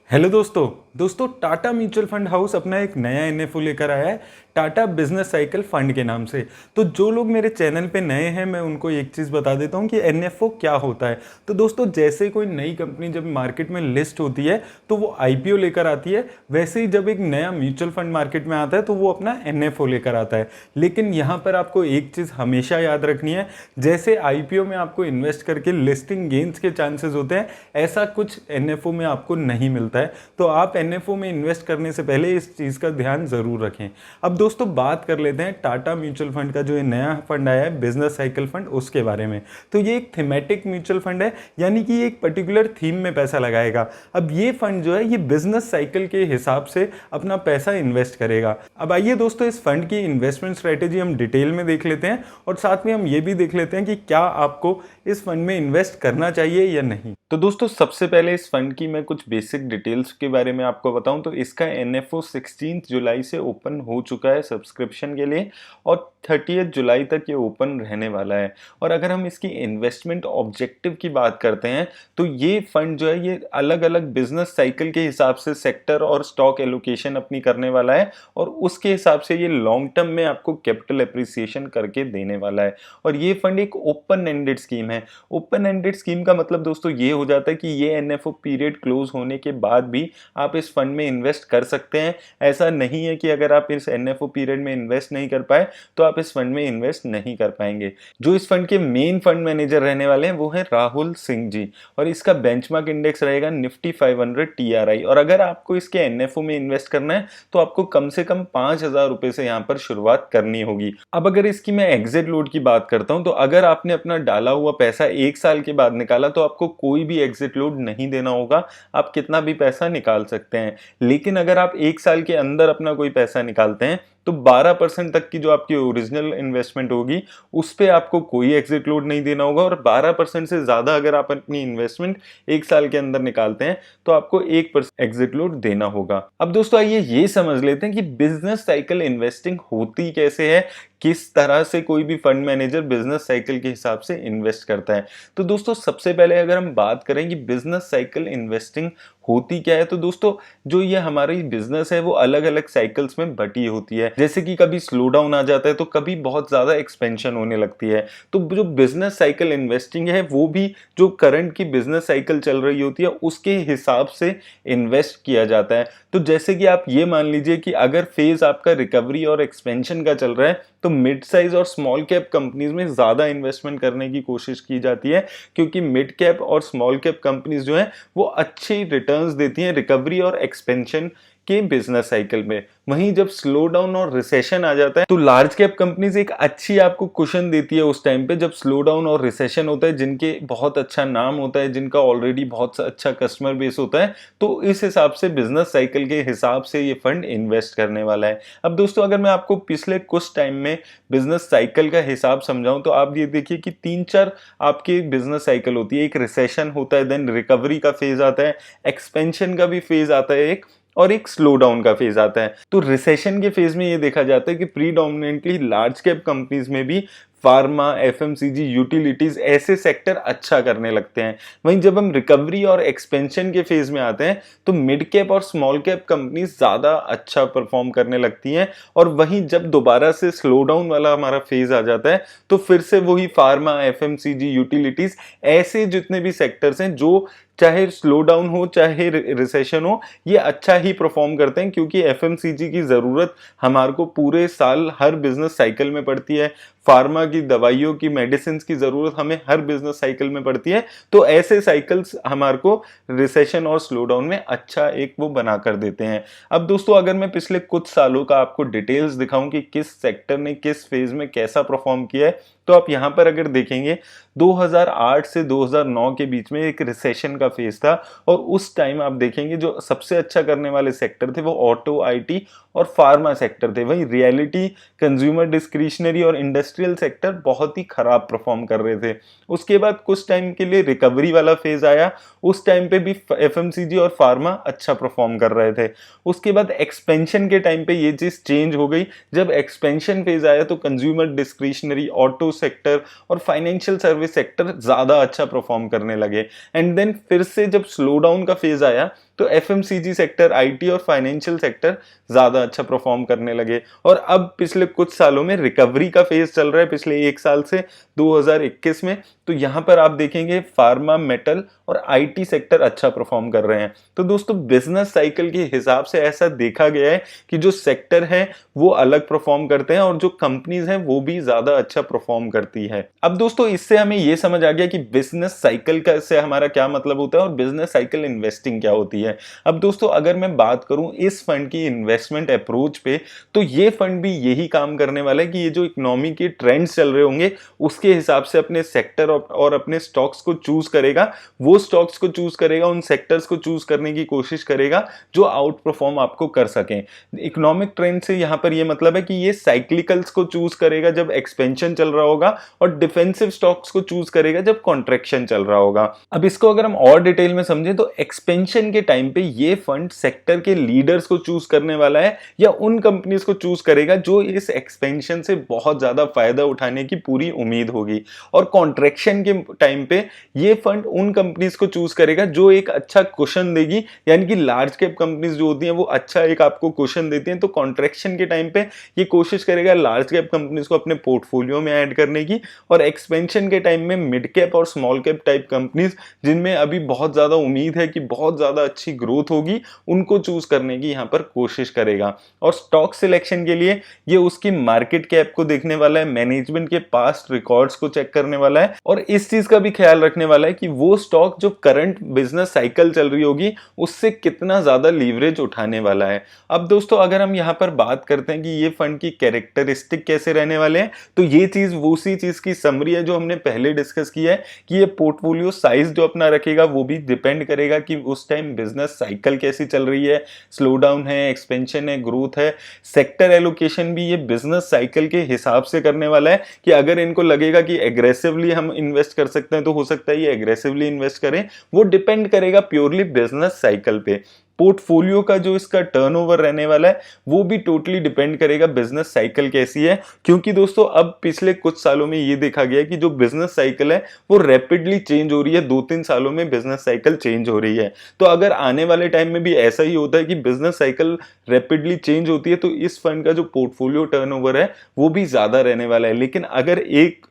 Hello दोस्तों Tata mutual fund house अपना एक नया एनएफओ लेकर आया है टाटा बिजनेस साइकिल फंड के नाम से। तो जो लोग मेरे चैनल पे नए हैं मैं उनको एक चीज़ बता देता हूँ कि एनएफओ क्या होता है। तो दोस्तों जैसे कोई नई कंपनी जब मार्केट में लिस्ट होती है तो वो आईपीओ लेकर आती है, वैसे ही जब एक नया म्यूचुअल फंड मार्केट में आता है तो वो अपना एनएफओ लेकर आता है। लेकिन यहाँ पर आपको एक चीज़ हमेशा याद रखनी है, जैसे आईपीओ में आपको इन्वेस्ट करके लिस्टिंग गेन्स के चांसेस होते हैं, ऐसा कुछ एनएफओ में आपको नहीं मिलता है। तो आप एनएफओ में इन्वेस्ट करने से पहले इस चीज़ का ध्यान ज़रूर रखें। अब दोस्तों बात कर लेते हैं टाटा म्यूचुअल फंड का जो ये नया फंड आया है बिजनेस साइकिल फंड, उसके बारे में। तो ये एक थीमेटिक म्यूचुअल फंड है, यानी कि एक पर्टिकुलर थीम में पैसा लगाएगा। अब ये फंड जो है ये बिजनेस साइकिल के हिसाब से अपना पैसा इन्वेस्ट करेगा। अब आइए दोस्तों इस फंड की इन्वेस्टमेंट स्ट्रेटेजी हम डिटेल में देख लेते हैं और साथ में हम ये भी देख लेते हैं कि क्या आपको इस फंड में इन्वेस्ट करना चाहिए या नहीं। तो दोस्तों सबसे पहले इस फंड की मैं कुछ बेसिक डिटेल्स के बारे में आपको बताऊं तो इसका एनएफओ 16 जुलाई से ओपन हो चुका है सब्सक्रिप्शन के लिए और 30 जुलाई तक ये ओपन रहने वाला है। और अगर हम इसकी इन्वेस्टमेंट ऑब्जेक्टिव की बात करते हैं तो ये फंड जो है ये अलग अलग बिजनेस साइकिल के हिसाब से सेक्टर और स्टॉक एलोकेशन अपनी करने वाला है और उसके हिसाब से ये लॉन्ग टर्म में आपको कैपिटल एप्रिसिएशन करके देने वाला है। और ये फंड एक ओपन एंडेड स्कीम है। ओपन एंडेड स्कीम का मतलब दोस्तों ये हो जाता है कि ये एनएफओ पीरियड क्लोज होने के बाद भी आप इस फंड में इन्वेस्ट कर सकते हैं। ऐसा नहीं है कि अगर आप इस एनएफओ पीरियड में इन्वेस्ट नहीं कर पाए तो आप इस फंड में इन्वेस्ट नहीं कर पाएंगे। जो इस फंड के मेन फंड मैनेजर रहने वाले हैं वो है राहुल सिंह जी और इसका बेंचमार्क इंडेक्स रहेगा निफ्टी 500 टीआरआई। और अगर आपको इसके एनएफओ में इन्वेस्ट करना है तो आपको कम से कम 5,000 रुपए से यहाँ पर शुरुआत करनी होगी। अब अगर इसकी मैं एग्जिट लोड की बात करता हूँ तो अगर आपने अपना डाला हुआ पैसा 1 साल के बाद निकाला तो आपको कोई भी एग्जिट लोड नहीं देना होगा, आप कितना भी पैसा निकाल सकते हैं। लेकिन अगर आप 1 साल के अंदर अपना कोई पैसा निकालते हैं तो 12% तक की जो आपकी ओरिजिनल इन्वेस्टमेंट होगी उस पे आपको कोई एग्जिट लोड नहीं देना होगा और 12% से ज्यादा अगर आप अपनी इन्वेस्टमेंट 1 साल के अंदर निकालते हैं तो आपको 1% एग्जिट लोड देना होगा। अब दोस्तों आइए ये समझ लेते हैं कि बिजनेस साइकिल इन्वेस्टिंग होती कैसे है, किस तरह से कोई भी फंड मैनेजर बिजनेस साइकिल के हिसाब से इन्वेस्ट करता है। तो दोस्तों सबसे पहले अगर हम बात करें कि बिजनेस साइकिल इन्वेस्टिंग होती क्या है तो दोस्तों जो ये हमारी बिजनेस है वो अलग अलग साइकिल्स में बटी होती है। जैसे कि कभी स्लो डाउन आ जाता है तो कभी बहुत ज्यादा एक्सपेंशन होने लगती है। तो जो बिजनेस साइकिल इन्वेस्टिंग है वो भी जो करंट की बिजनेस साइकिल चल रही होती है उसके हिसाब से इन्वेस्ट किया जाता है। तो जैसे कि आप ये मान लीजिए कि अगर फेज आपका रिकवरी और एक्सपेंशन का चल रहा है तो मिड साइज और स्मॉल कैप कंपनीज में ज्यादा इन्वेस्टमेंट करने की कोशिश की जाती है, क्योंकि मिड कैप और स्मॉल कैप कंपनीज जो है वो अच्छी रिटर्न्स देती हैं रिकवरी और एक्सपेंशन के बिजनेस साइकिल में। वहीं जब स्लो डाउन और रिसेशन आ जाता है तो लार्ज कैप कंपनीज एक अच्छी आपको कुशन देती है उस टाइम पे जब स्लो डाउन और रिसेशन होता है, जिनके बहुत अच्छा नाम होता है, जिनका ऑलरेडी बहुत अच्छा कस्टमर बेस होता है। तो इस हिसाब से बिजनेस साइकिल के हिसाब से ये फंड इन्वेस्ट करने वाला है। अब दोस्तों अगर मैं आपको पिछले कुछ टाइम में बिजनेस साइकिल का हिसाब समझाऊं तो आप ये देखिए कि 3-4 आपकी बिजनेस साइकिल होती है। एक रिसेशन होता है, देन रिकवरी का फेज आता है, एक्सपेंशन का भी फेज आता है एक, और एक स्लो डाउन का फेज आता है। तो रिसेशन के फेज में ये देखा जाता है कि प्रीडोमिनेंटली लार्ज कैप कंपनीज में भी फार्मा, एफएमसीजी, यूटिलिटीज ऐसे सेक्टर अच्छा करने लगते हैं। वहीं जब हम रिकवरी और एक्सपेंशन के फेज में आते हैं तो मिड कैप और स्मॉल कैप कंपनीज ज्यादा अच्छा परफॉर्म करने लगती हैं। और वहीं जब दोबारा से स्लो डाउन वाला हमारा फेज आ जाता है तो फिर से वही फार्मा, एफएमसीजी, यूटिलिटीज ऐसे जितने भी सेक्टर्स हैं जो चाहे स्लो डाउन हो चाहे रिसेशन हो ये अच्छा ही परफॉर्म करते हैं, क्योंकि एफएमसीजी की जरूरत हमारे को पूरे साल हर बिजनेस साइकिल में पड़ती है। फार्मा की दवाइयों की, मेडिसिन की जरूरत हमें हर बिजनेस साइकिल में पड़ती है। तो ऐसे साइकिल्स हमारे को रिसेशन और स्लो डाउन में अच्छा एक वो बना कर देते हैं। अब दोस्तों अगर मैं पिछले कुछ सालों का आपको डिटेल्स दिखाऊं कि किस सेक्टर ने किस फेज में कैसा परफॉर्म किया है तो आप यहां पर अगर देखेंगे 2008 से 2009 के बीच में एक रिसेशन का फेज था और उस टाइम आप देखेंगे जो सबसे अच्छा करने वाले सेक्टर थे वो ऑटो, आईटी और फार्मा सेक्टर थे। वहीं रियलिटी, कंज्यूमर डिस्क्रिशनरी और इंडस्ट्रियल सेक्टर बहुत ही खराब परफॉर्म कर रहे थे। उसके बाद कुछ टाइम के लिए रिकवरी वाला फेज आया, उस टाइम पे भी एफएमसीजी और फार्मा अच्छा परफॉर्म कर रहे थे। उसके बाद एक्सपेंशन के टाइम पे ये चीज चेंज हो गई। जब एक्सपेंशन फेज आया तो कंज्यूमर डिस्क्रिशनरी, ऑटो सेक्टर और फाइनेंशियल सर्विस सेक्टर ज्यादा अच्छा परफॉर्म करने लगे। एंड देन फिर से जब स्लो डाउन का फेज आया तो एफएमसीजी सेक्टर, आईटी और फाइनेंशियल सेक्टर ज्यादा अच्छा परफॉर्म करने लगे। और अब पिछले कुछ सालों में रिकवरी का फेज चल रहा है, पिछले एक साल से 2021 में। तो यहां पर आप देखेंगे फार्मा, मेटल और आईटी सेक्टर अच्छा परफॉर्म कर रहे हैं। तो दोस्तों बिजनेस साइकिल के हिसाब से ऐसा देखा गया है कि जो सेक्टर है वो अलग परफॉर्म करते हैं और जो कंपनीज हैं वो भी ज्यादा अच्छा परफॉर्म करती है। अब दोस्तों इससे हमें ये समझ आ गया कि बिजनेस साइकिल का से हमारा क्या मतलब होता है और बिजनेस साइकिल इन्वेस्टिंग क्या होती है। अब दोस्तों अगर मैं बात करूं इस फंड की इन्वेस्टमेंट अप्रोच पे, तो ये फंड भी यही काम करने वाला है कि ये जो इकोनॉमी के ट्रेंड्स चल रहे होंगे उसके हिसाब से अपने सेक्टर और अपने स्टॉक्स को चूज करेगा। वो स्टॉक्स को चूज करेगा, उन सेक्टर्स को चूज करने की कोशिश करेगा जो आउट परफॉर्म आपको कर सकें। इकोनॉमिक ट्रेंड से यहां पर ये मतलब है कि ये साइक्लिकल्स को चूज करेगा जब एक्सपेंशन चल रहा होगा और डिफेंसिव स्टॉक्स को चूज करेगा जब कॉन्ट्रैक्शन चल रहा होगा। अब इसको अगर हम और डिटेल में समझें तो एक्सपेंशन के टाइम पे ये फंड सेक्टर के लीडर्स को चूज करने वाला है या उन कंपनीज को चूज करेगा जो इस एक्सपेंशन से बहुत ज्यादा फायदा उठाने की पूरी उम्मीद होगी। और कॉन्ट्रैक्शन के टाइम पे ये फंड उन कंपनीज को चूज करेगा जो एक अच्छा कुशन देगी, यानी कि लार्ज कैप कंपनीज जो होती हैं वो अच्छा एक आपको कुशन देती हैं। तो कॉन्ट्रैक्शन के टाइम पे ये कोशिश करेगा लार्ज कैप कंपनीज को अपने पोर्टफोलियो में ऐड करने की, और एक्सपेंशन के टाइम में मिड कैप और स्मॉल कैप टाइप कंपनीज जिनमें अभी बहुत ज्यादा उम्मीद है कि बहुत ज्यादा अच्छी ग्रोथ होगी उनको चूज करने की यहाँ पर कोशिश करेगा। और स्टॉक सिलेक्शन के लिए ये उसकी मार्केट कैप को देखने वाला है, मैनेजमेंट के पास्ट रिकॉर्ड्स को चेक करने वाला है और इस चीज का भी ख्याल रखने वाला है कि वो स्टॉक जो करंट बिजनेस साइकिल चल रही होगी उससे कितना ज्यादा लीवरेज उठाने वाला है। अब दोस्तों अगर हम यहाँ पर बात करते हैं कि ये फंड की कैरेक्टरिस्टिक कैसे रहने वाले हैं, तो ये चीज वो उसी चीज की समरी है जो हमने पहले डिस्कस किया है कि ये पोर्टफोलियो साइज जो अपना रखेगा वो भी डिपेंड करेगा कि उस टाइम बिजनेस साइकिल कैसी चल रही है, स्लो डाउन है, एक्सपेंशन है, ग्रोथ है। सेक्टर एलोकेशन भी ये बिजनेस साइकिल के हिसाब से करने वाला है कि अगर इनको लगेगा कि एग्रेसिवली हम इन्वेस्ट कर सकते हैं तो हो सकता है ये एग्रेसिवली इन्वेस्ट करें। वो डिपेंड करेगा प्योरली बिजनेस साइकिल पे। पोर्टफोलियो का जो इसका टर्नओवर रहने वाला है वो भी टोटली डिपेंड करेगा बिजनेस साइकिल कैसी है, क्योंकि दोस्तों अब पिछले कुछ सालों में ये देखा गया है कि जो बिजनेस साइकिल है वो रैपिडली चेंज हो रही है। 2-3 सालों में बिजनेस साइकिल चेंज हो रही है। तो अगर आने वाले टाइम में भी ऐसा ही होता है कि बिजनेस साइकिल रैपिडली चेंज होती है तो इस फंड का जो पोर्टफोलियो टर्नओवर है वो भी ज्यादा रहने वाला है। लेकिन अगर एक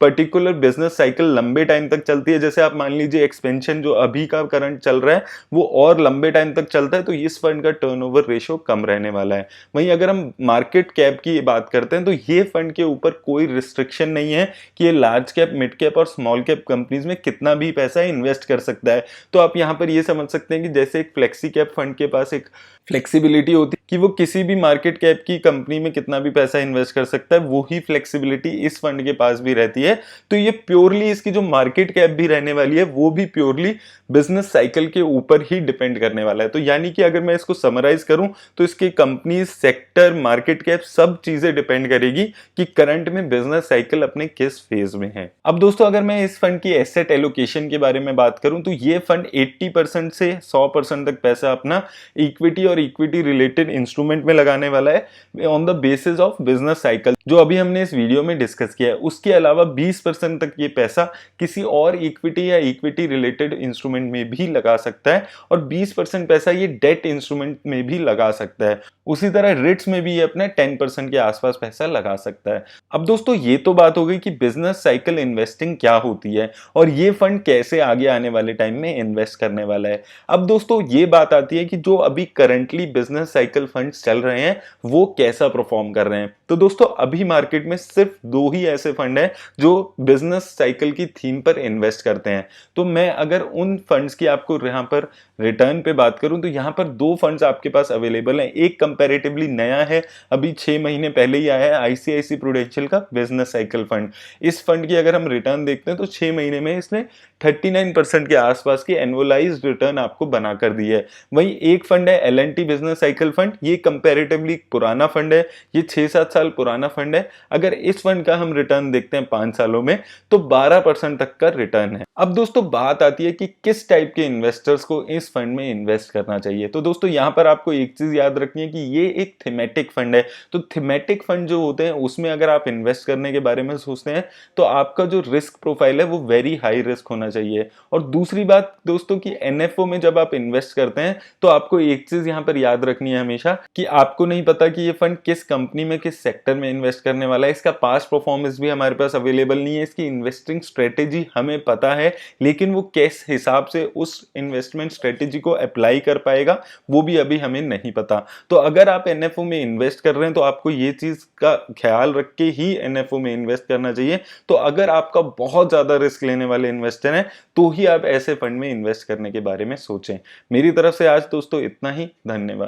पर्टिकुलर बिजनेस साइकिल लंबे टाइम तक चलती है, जैसे आप मान लीजिए एक्सपेंशन जो अभी का करंट चल रहा है वो और लंबे टाइम तक चलता है, तो इस फंड का टर्नओवर रेशियो कम रहने वाला है। वहीं अगर हम मार्केट कैप की बात करते हैं तो ये फंड के ऊपर कोई रिस्ट्रिक्शन नहीं है कि ये लार्ज कैप, मिड कैप और स्मॉल कैप कंपनीज में कितना भी पैसा इन्वेस्ट कर सकता है। तो आप यहाँ पर ये समझ सकते हैं कि जैसे एक फ्लेक्सी कैप फंड के पास एक फ्लेक्सिबिलिटी होती है कि वो किसी भी मार्केट कैप की कंपनी में कितना भी पैसा इन्वेस्ट कर सकता है, वो ही फ्लेक्सिबिलिटी इस फंड के पास भी रहती है। तो ये प्योरली इसकी जो मार्केट कैप भी रहने वाली है वो भी प्योरली बिजनेस साइकिल के ऊपर ही डिपेंड करने वाला है। तो यानी कि अगर मैं इसको समराइज करूं तो इसकी कंपनी, सेक्टर, मार्केट कैप सब चीजें डिपेंड करेगी कि करंट में बिजनेस साइकिल अपने किस फेज में है। अब दोस्तों अगर मैं इस फंड की एसेट एलोकेशन के बारे में बात करूं तो ये फंड 80% से 100% तक पैसा अपना इक्विटी और इक्विटी रिलेटेड इंस्ट्रूमेंट में लगाने वाला है on the basis of business cycle, जो अभी हमने इस वीडियो में डिस्कस किया है। उसके अलावा 20% तक ये पैसा किसी और इक्विटी या इक्विटी रिलेटेड इंस्ट्रूमेंट में भी लगा सकता है और 20% पैसा ये डेट इंस्ट्रूमेंट में भी लगा सकता है। उसी तरह रिट्स में भी ये अपने 10% के आसपास पैसा लगा सकता है। अब दोस्तों ये तो बात हो गई कि बिजनेस साइकिल इन्वेस्टिंग क्या होती है और ये फंड कैसे आगे आने वाले टाइम में इन्वेस्ट करने वाला है। अब दोस्तों ये बात आती है कि जो अभी करंटली बिजनेस साइकिल फंड्स चल रहे हैं वो कैसा परफॉर्म कर रहे हैं। तो दोस्तों अभी मार्केट में सिर्फ 2 ही ऐसे फंड हैं जो बिजनेस साइकिल की थीम पर इन्वेस्ट करते हैं। तो मैं अगर उन फंड्स की आपको यहाँ पर रिटर्न पे बात करूं तो यहाँ पर 2 फंड्स आपके पास अवेलेबल हैं। एक कंपैरेटिवली नया है, अभी 6 महीने पहले ही आया है, आईसीआईसी प्रूडेंशियल का बिजनेस साइकिल फंड। इस फंड की अगर हम रिटर्न देखते हैं तो 6 महीने में इसने 39% के आसपास की एनुअलाइज्ड रिटर्न आपको बनाकर दी है। वहीं एक फंड है एल&टी बिजनेस साइकिल फंड, ये कंपैरेटिवली पुराना फंड है, ये 6-7 साल पुराना फंड है। अगर इस फंड का हम रिटर्न देखते हैं 5 सालों में तो 12% तक का रिटर्न है। अब दोस्तों बात आती है कि किस टाइप के इन्वेस्टर्स को इस फंड में इन्वेस्ट करना चाहिए। तो दोस्तों यहाँ पर आपको एक चीज याद रखनी है कि ये एक थीमेटिक फंड है। तो थीमेटिक फंड जो होते हैं उसमें अगर आप इन्वेस्ट करने के बारे में सोचते हैं तो आपका जो रिस्क प्रोफाइल है वो वेरी हाई रिस्क होना चाहिए। और दूसरी बात दोस्तों कि एनएफओ में जब आप इन्वेस्ट करते हैं तो आपको एक चीज यहाँ पर याद रखनी है हमेशा कि आपको नहीं पता कि ये फंड किस कंपनी में किस सेक्टर में इन्वेस्ट करने वाला है। इसका पास्ट परफॉर्मेंस भी हमारे पास अवेलेबल नहीं है। इसकी इन्वेस्टिंग स्ट्रेटेजी हमें पता है लेकिन वो किस हिसाब से उस इन्वेस्टमेंट स्ट्रेटेजी को अप्लाई कर पाएगा वो भी अभी हमें नहीं पता। तो अगर आप एनएफओ में इन्वेस्ट कर रहे हैं तो आपको ये चीज का ख्याल रख के ही एनएफओ में इन्वेस्ट करना चाहिए। तो अगर आपका बहुत ज्यादा रिस्क लेने वाले इन्वेस्टर हैं तो ही आप ऐसे फंड में इन्वेस्ट करने के बारे में सोचें। मेरी तरफ से आज दोस्तों इतना ही। धन्यवाद।